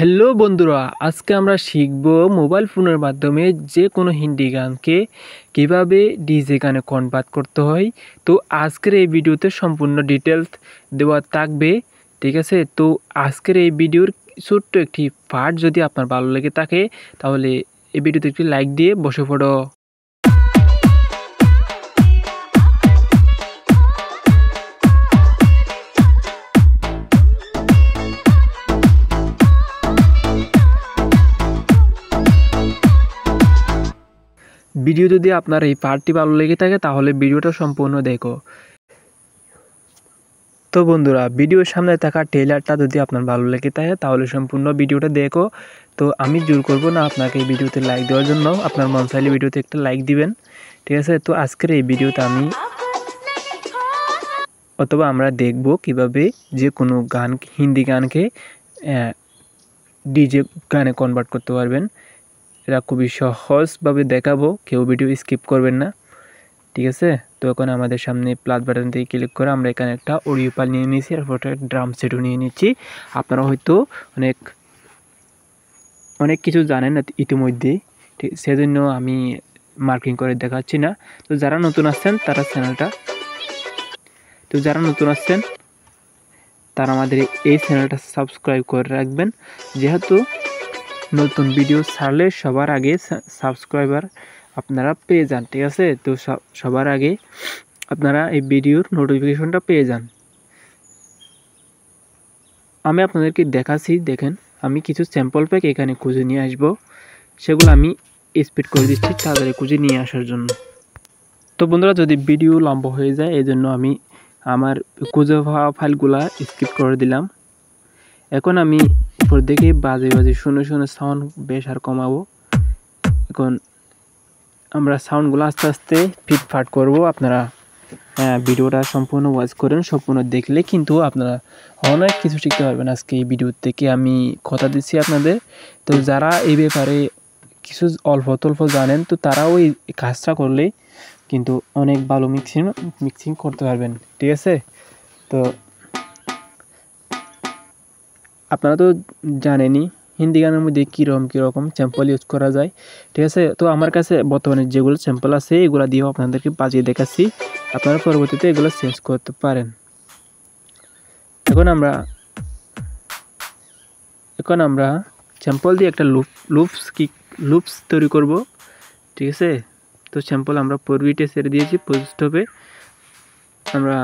Hello বন্ধুরা, আজকে আমরা শিখব মোবাইল ফোনের মাধ্যমে যে কোনো হিন্দি গানকে কিভাবে ডিজে গানে কনভার্ট করতে হয়। তো আজকের এই ভিডিওতে সম্পূর্ণ ডিটেলস দেওয়া থাকবে, ঠিক আছে। তো আজকের এই ভিডিওর ছোট্ট একটি পার্ট যদি আপনার ভালো লেগে থাকে তাহলে এই ভিডিওতে একটি লাইক দিয়ে বসে পড়ো। ভিডিও যদি আপনার এই পার্টটি ভালো লেগে থাকে তাহলে ভিডিওটা সম্পূর্ণ দেখো। তো বন্ধুরা, ভিডিওর সামনে থাকা ট্রেলারটা যদি আপনার ভালো লেগে থাকে তাহলে সম্পূর্ণ ভিডিওটা দেখো। তো আমি জোর করব না আপনাকে এই ভিডিওতে লাইক দেওয়ার জন্য, আপনার মন চাইলে ভিডিওতে একটা লাইক দিবেন, ঠিক আছে। তো আজকের এই ভিডিওতে আমরা দেখব কিভাবে যে কোনো গান, হিন্দি গানকে ডিজে গানে কনভার্ট করতে পারবেন। এটা খুবই সহজভাবে দেখাবো, কেউ ভিডিও স্কিপ করবেন না, ঠিক আছে। তো এখন আমাদের সামনে প্লাস বাটন দিয়ে ক্লিক করে আমরা এখানে একটা অডিও ফাইল নিয়ে নিয়েছি, এরপর একটা ড্রাম সেটও নিয়ে নিচ্ছি। আপনারা হয়তো অনেক কিছু জানেন না ইতিমধ্যে, ঠিক সেজন্য আমি মার্কিং করে দেখাচ্ছি না। তো যারা নতুন আসছেন তারা আমাদের এই চ্যানেলটা সাবস্ক্রাইব করে রাখবেন, যেহেতু নতুন ভিডিও ছাড়লে সবার আগে সাবস্ক্রাইবার আপনারা পেয়ে যান, ঠিক আছে। তো সবার আগে আপনারা এই ভিডিওর নোটিফিকেশনটা পেয়ে যান। আমি আপনাদেরকে দেখাচ্ছি, দেখেন আমি কিছু স্যাম্পল প্যাক এখানে খুঁজে নিয়ে আসব, সেগুলো আমি স্পিড করে দিচ্ছি তাড়াতাড়ি খুঁজে নিয়ে আসার জন্য। তো বন্ধুরা, যদি ভিডিও লম্বা হয়ে যায় এই জন্য আমি আমার খুঁজে পাওয়া ফাইলগুলা স্কিপ করে দিলাম। এখন আমি উপর দিকে বাজে শুনে সাউন্ড বেশ আর কমাবো। এখন আমরা সাউন্ডগুলো আস্তে আস্তে ফিটফাট করব। আপনারা ভিডিওটা সম্পূর্ণ ওয়াচ করেন, সম্পূর্ণ দেখলে কিন্তু আপনারা অনেক কিছু শিখতে পারবেন আজকে এই ভিডিও থেকে, আমি কথা দিচ্ছি আপনাদের। তো যারা এই ব্যাপারে কিছু অল্প জানেন, তো তারাও এই কাজটা করলে কিন্তু অনেক ভালো মিক্সিং করতে পারবেন, ঠিক আছে। তো আপনারা তো জানেনই হিন্দি গানের মধ্যে কীরকম স্যাম্পল ইউজ করা যায়, ঠিক আছে। তো আমার কাছে বর্তমানে যেগুলো স্যাম্পল আছে এগুলো দিয়েও আপনাদেরকে বাজিয়ে দেখাচ্ছি, আপনারা পরবর্তীতে এগুলো চেঞ্জ করতে পারেন। এখন আমরা স্যাম্পল দিয়ে একটা লুপস তৈরি করব, ঠিক আছে। তো স্যাম্পল আমরা পরবিটে ছেড়ে দিয়েছি, স্টপে আমরা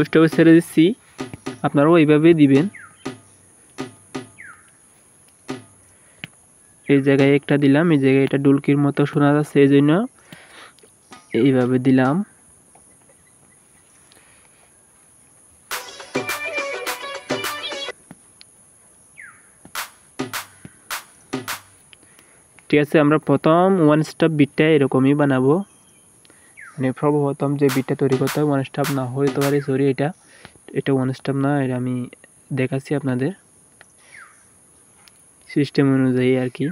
স্টপে ছেড়ে দিচ্ছি, আপনারাও এইভাবে দিবেন। এই জায়গায় একটা দিলাম, এই জায়গায় এটা ডুলকির মতো শোনা যাচ্ছে, এই জন্য এইভাবে দিলাম। ঠিক আছে, আমরা প্রথম ওয়ান স্টেপ বিটটা এরকমই বানাবো, মানে প্রথম যে বিটটা তৈরি করতে হয় ওয়ান স্টেপ না হতে পারে, সরি এটা ওয়ান স্টেপ না, এটা আমি দেখাচ্ছি আপনাদের সিস্টেম অনুযায়ী আর কি।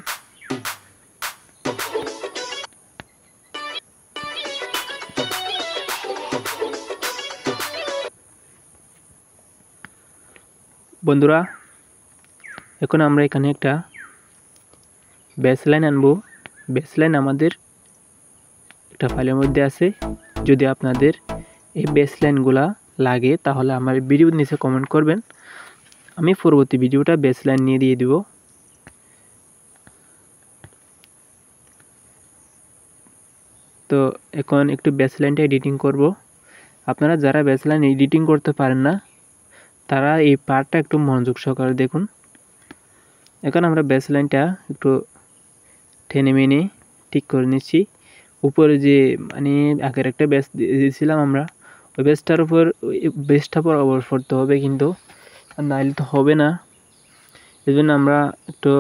বন্ধুরা, এখন আমরা এখানে একটা বেসলাইন আনবো। বেসলাইন আমাদের একটা ফাইলের মধ্যে আছে, যদি আপনাদের এই বেসলাইনগুলা লাগে তাহলে আমার ভিডিওর নিচে কমেন্ট করবেন, আমি পরবর্তী ভিডিওটা বেসলাইন নিয়ে দিয়ে দিব। তো এখন একটু বেসলাইনটা এডিটিং করব। আপনারা যারা বেসলাইন এডিটিং করতে পারেন না তারা এই পার্টটা একটু মনোযোগ সহকারে দেখুন। এখন আমরা বেসলাইনটা একটু টেনে মেনে ঠিক করে নিচ্ছি। উপরে যে মানে আগের একটা বেস দিয়েছিলাম আমরা, ওই বেসটা পর অবশ্য করতে হবে, কিন্তু নাইলে তো হবে না, এই জন্য আমরা একটু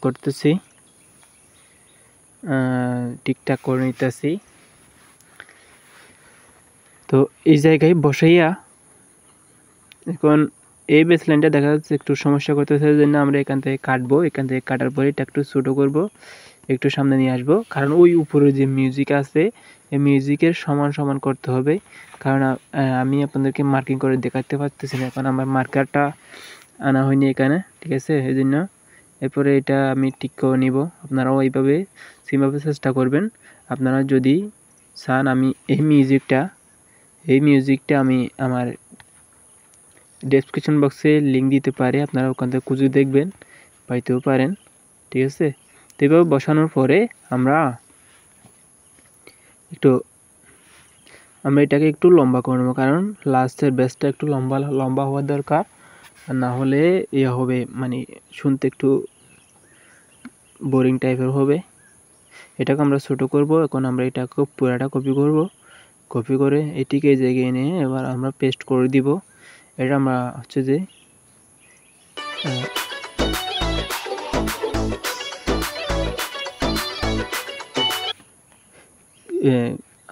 করতেছি, ঠিকঠাক করে নিতেছি। তো এই জায়গায় বসাইয়া এখন এই বেসলাইনটা দেখা যাচ্ছে একটু সমস্যা করতেছে, এই জন্য আমরা এখান থেকে কাটবো। এখান থেকে কাটার পরে এটা একটু ছোটো করবো, একটু সামনে নিয়ে আসবো, কারণ ওই উপরে যে মিউজিক আছে এই মিউজিকের সমান করতে হবে। কারণ আমি আপনাদেরকে মার্কিং করে দেখাতে পারতেছি না, এখন আমার মার্কারটা আনা হয়নি এখানে, ঠিক আছে, এই জন্য। এরপরে এটা আমি ঠিক করে নিব। আপনারাও এইভাবে সেমভাবে চেষ্টা করবেন। আপনারা যদি চান আমি এই মিউজিকটা আমি আমার ডেসক্রিপশন বক্সে লিঙ্ক দিতে পারি, আপনারা ওখান থেকে খুঁজে দেখবেন, পাইতেও পারেন, ঠিক আছে। তো এইভাবে বসানোর পরে আমরা এটাকে একটু লম্বা করে নেবো, কারণ লাস্টের বেসটা একটু লম্বা হওয়ার দরকার, আর না হলে ইয়ে হবে, মানে শুনতে একটু বোরিং টাইপের হবে। এটাকে আমরা ছোটো করব। এখন আমরা এটাকে পুরাটা কপি করে এটিকে এই জায়গায় নিয়ে এবার আমরা পেস্ট করে দিব। এটা আমরা হচ্ছে যে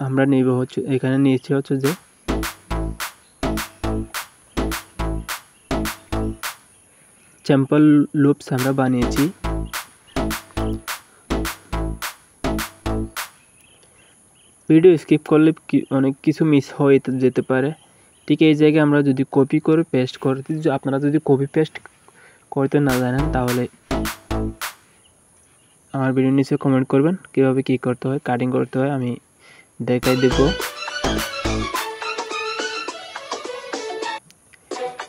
আমরা নিব হচ্ছে এখানে নিয়েছি হচ্ছে যে স্যাম্পল লুপস আমরা বানিয়েছি। ভিডিও স্কিপ করলে অনেক কিছু মিস হয়ে যেতে পারে। ঠিক এই জায়গায় আমরা যদি কপি করে পেস্ট করতে, আপনারা যদি কপি পেস্ট করতে না জানেন তাহলে আমার ভিডিও নিচে কমেন্ট করবেন কীভাবে কী করতে হয়, কাটিং করতে হয়, আমি দেখাই দেব,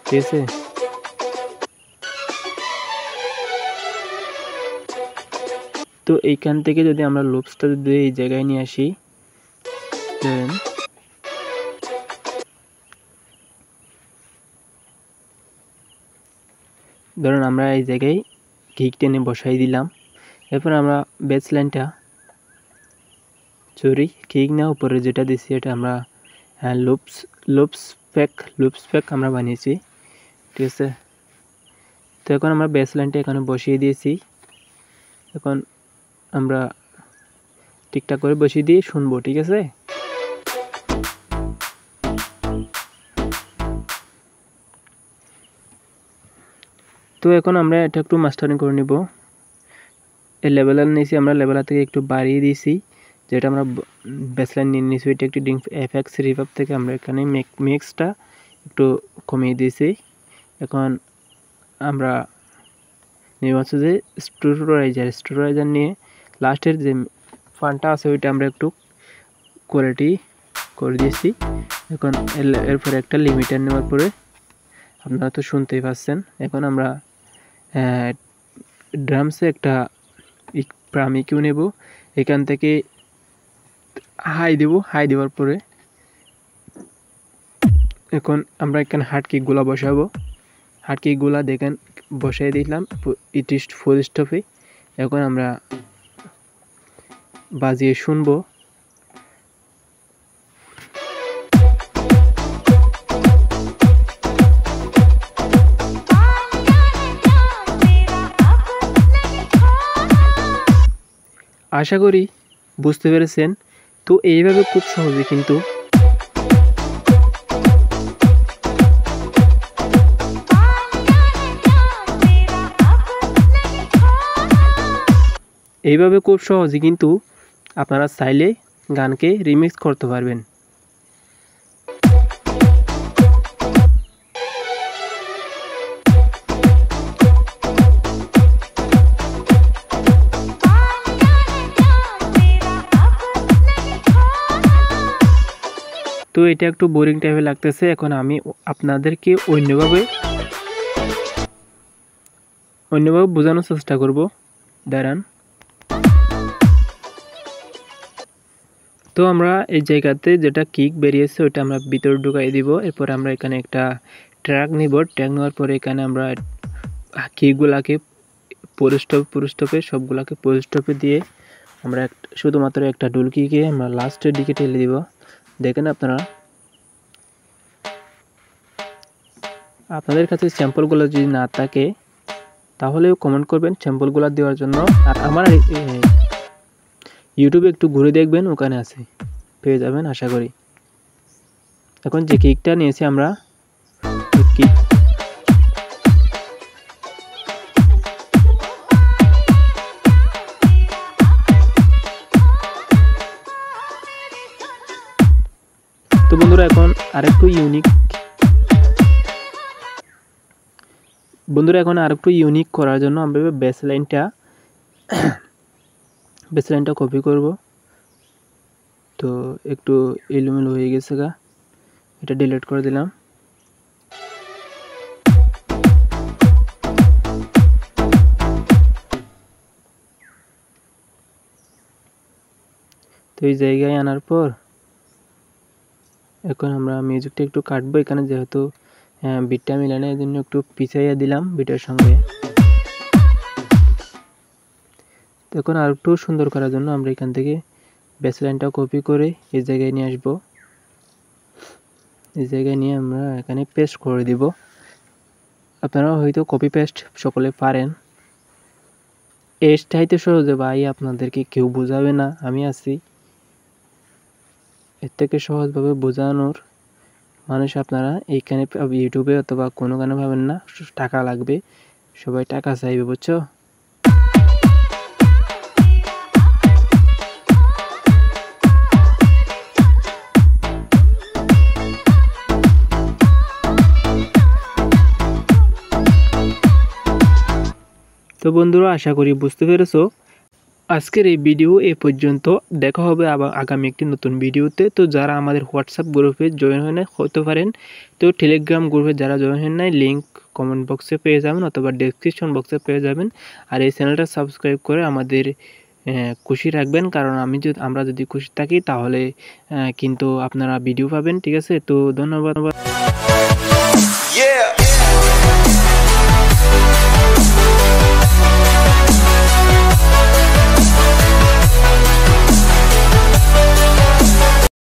ঠিক আছে। তো এইখান থেকে যদি আমরা লুপসটা যদি এই জায়গায় নিয়ে আসি, ধরুন আমরা এই জায়গায় কিক টেনে বসাই দিলাম। এরপর আমরা বেস লাইনটা কিক না উপরে যেটা দিচ্ছি এটা আমরা লুপস প্যাক আমরা বানিয়েছি, ঠিক আছে। তো এখন আমরা বেস লাইনটা এখানে বসিয়ে দিয়েছি। এখন আমরা ঠিকঠাক করে বসিয়ে দিয়ে শুনবো, ঠিক আছে। তো এখন আমরা এটা একটু মাস্টারিং করে নিব। এই লেভেলার নিয়েছি, আমরা লেভেলার থেকে একটু বাড়িয়ে দিয়েছি, যেটা আমরা বেসলাইন নিয়ে নিয়েছি। এটা একটি এফএক্স রিভার্ব থেকে আমরা এখানে মিক্সটা একটু কমিয়ে দিয়েছি। এখন আমরা নিয়ে হচ্ছে যে স্টোরাইজার নিয়ে লাস্টের যে ফানটা আছে ওইটা আমরা একটু কোয়ালিটি করে দিয়েছি। এখন এরপরে একটা লিমিটার নেওয়ার পরে আপনারা তো শুনতেই পাচ্ছেন। এখন আমরা ড্রামসে একটা প্রামিকিউ নেব, এখান থেকে হাই দেওয়ার পরে এখন আমরা এখানে হার্ডকিকগুলো বসাবো। হার্ডকিকগুলো দেখেন বসাই দিলাম ফুল স্টপে। এখন আমরা বাজিয়ে শুনবো। আশা করি বুঝতে পেরেছেন। তো এইভাবে খুব সহজে কিন্তু আপনারা চাইলে গানকে রিমিক্স করতে পারবেন। তো এটা একটু বোরিং টাইপের লাগতেছে। এখন আমি আপনাদেরকে অন্যভাবে বোঝানোর চেষ্টা করব, দাঁড়ান। তো আমরা এই জায়গাতে যেটা কিক বেরিয়েছে ওটা আমরা ভিতরে ঢুকাই দিব। এরপর আমরা এখানে একটা ট্র্যাক নিব। ট্র্যাক নেওয়ার পরে এখানে আমরা কিকগুলাকে পুরস্টপে সবগুলাকে পুরস্টপে দিয়ে আমরা শুধুমাত্র একটা ডুলকিকে আমরা লাস্টের দিকে ঠেলে দিব। দেখেন আপনাদের কাছে স্যাম্পলগুলো যদি না থাকে তাহলেও কমেন্ট করবেন স্যাম্পলগুলো দেওয়ার জন্য। আর আমার ইউটিউবে একটু ঘুরে দেখবেন, ওখানে আছে, পেয়ে যাবেন আশা করি। এখন যে কিকটা নিয়েছি আমরা কিক, তো বন্ধুরা এখন আরেকটু ইউনিক বন্ধুরা এখন আর একটু ইউনিক করার জন্য আমরা বেসলাইনটা কপি করব। তো একটু এলোমেলো হয়ে গেছে গা, এটা ডিলিট করে দিলাম। তো এই জায়গায় আনার পর এখন আমরা মিউজিকটা একটু কাটবো। এখানে যেহেতু বিটটা মিলে না, এই জন্য একটু পিছাইয়া দিলাম বিটের সঙ্গে। তো এখন আর একটু সুন্দর করার জন্য আমরা এখান থেকে বেসলাইনটা কপি করে এই জায়গায় নিয়ে আসবো। এই জায়গায় নিয়ে আমরা এখানে পেস্ট করে দিব। আপনারা হয়তো কপি পেস্ট সকলে পারেন। চাইতে সহজে ভাই আপনাদেরকে কেউ বোঝাবে না, আমি আছি। এর থেকে সহজভাবে বোঝানোর মানুষ আপনারা এইখানে ইউটিউবে অথবা কোনো গানে পাবেন না, টাকা লাগবে, সবাই টাকা চাইবে, বুঝছো? তো বন্ধুরা, আশা করি বুঝতে পেরেছো। আজকের এই ভিডিও এ পর্যন্ত। দেখা হবে আবার আগামী একটি নতুন ভিডিওতে। তো যারা আমাদের হোয়াটসঅ্যাপ গ্রুপে জয়েন হয় না হতে পারেন, তো টেলিগ্রাম গ্রুপে যারা জয়েন হয় নাই, লিঙ্ক কমেন্ট বক্সে পেয়ে যাবেন অথবা ডেসক্রিপশন বক্সে পেয়ে যাবেন। আর এই চ্যানেলটা সাবস্ক্রাইব করে আমাদের খুশি রাখবেন, কারণ আমরা যদি খুশি থাকি তাহলে কিন্তু আপনারা ভিডিও পাবেন। ঠিক আছে, তো ধন্যবাদ।